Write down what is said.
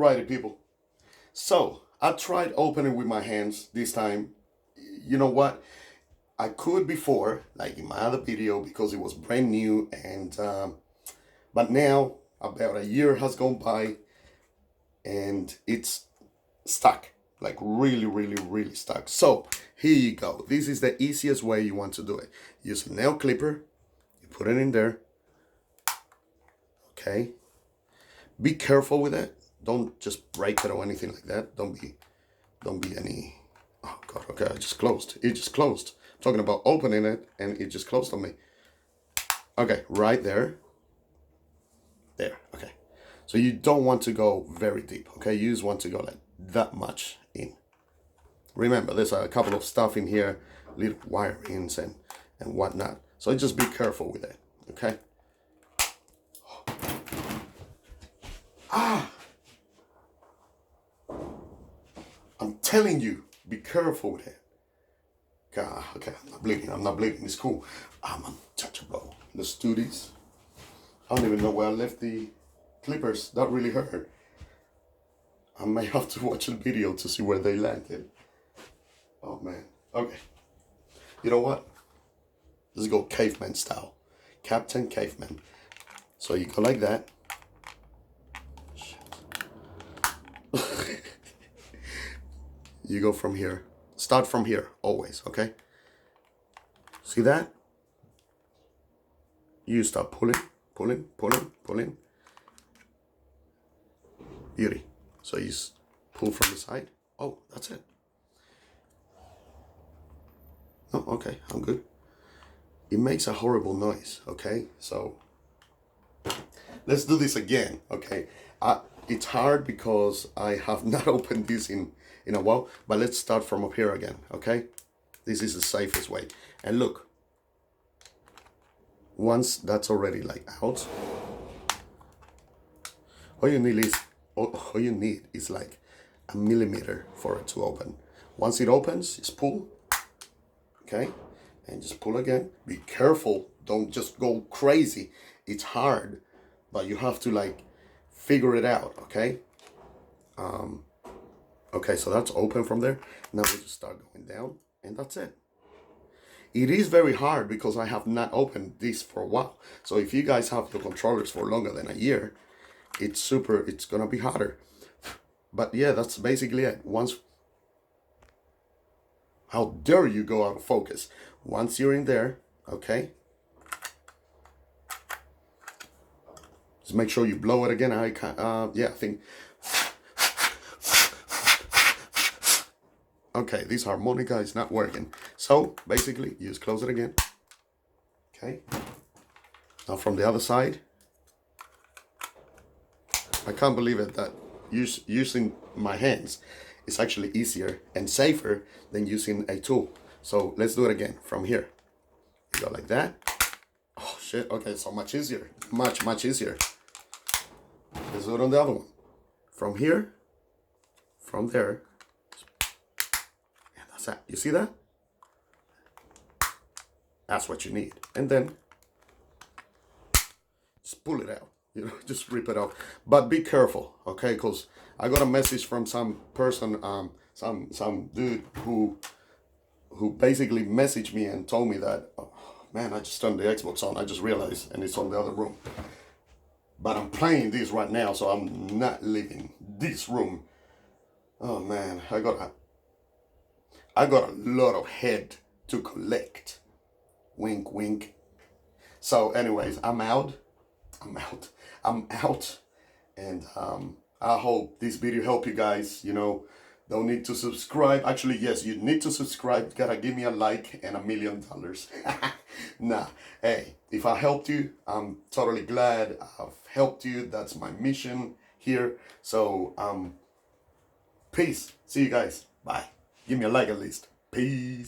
Alrighty, people. So I tried opening with my hands this time. You know what? I could before, like in my other video, because it was brand new, and but now about a year has gone by, and it's stuck, like really, really, really stuck. So here you go. This is the easiest way you want to do it. Use a nail clipper. You put it in there. Okay. Be careful with it. Don't just break it or anything like that. Don't be any. Oh God. Okay, I just closed. It just closed. I'm talking about opening it, and it just closed on me. Okay, right there. There. Okay. So you don't want to go very deep. Okay, you just want to go like that much in. Remember, there's a couple of stuff in here, little wirings and whatnot. So just be careful with that. Okay. Ah. I'm telling you, be careful with it. God, okay, I'm not bleeding. I'm not bleeding. It's cool. I'm untouchable. Let's do this. I don't even know where I left the clippers. That really hurt. I may have to watch the video to see where they landed. Oh man. Okay. You know what? Let's go caveman style. Captain Caveman. So you go like that. You go from here. Start from here, always, okay? See that? You start pulling, pulling, pulling, pulling. Beauty. So you pull from the side. Oh, that's it. Oh, okay, I'm good. It makes a horrible noise, okay? So let's do this again, okay? It's hard because I have not opened this in a while, but let's start from up here again, okay? This is the safest way. And look, once that's already like out, all you need is like a millimeter for it to open. Once it opens, just pull, okay? And just pull again. Be careful, don't just go crazy. It's hard, but you have to like figure it out, okay? Okay, so that's open from there. Now we just start going down, and that's it. It is very hard because I have not opened this for a while. So if you guys have your controllers for longer than a year, it's gonna be harder. But yeah, that's basically it. How dare you go out of focus? Once you're in there, okay? Just make sure you blow it again. Yeah, I think. Okay, this harmonica is not working. So basically, you just close it again. Okay. Now from the other side. I can't believe it that using my hands is actually easier and safer than using a tool. So let's do it again from here. You go like that. Oh shit, okay, so much easier. Much, much easier. Let's do it on the other one. From here, from there. And that's that. You see that? That's what you need. And then just pull it out. You know, just rip it out. But be careful, okay? Because I got a message from some person, some dude who basically messaged me and told me that, oh, man, I just turned the Xbox on. I just realized, and it's on the other room. But I'm playing this right now, so I'm not leaving this room. Oh man, I got a lot of head to collect. Wink, wink. So, anyways, I'm out, and I hope this video helped you guys. You know, don't need to subscribe. Actually, yes, you need to subscribe. Gotta give me a like and $1 million. Nah, hey, if I helped you, I'm totally glad I've helped you. That's my mission here. So, peace. See you guys. Bye. Give me a like at least. Peace.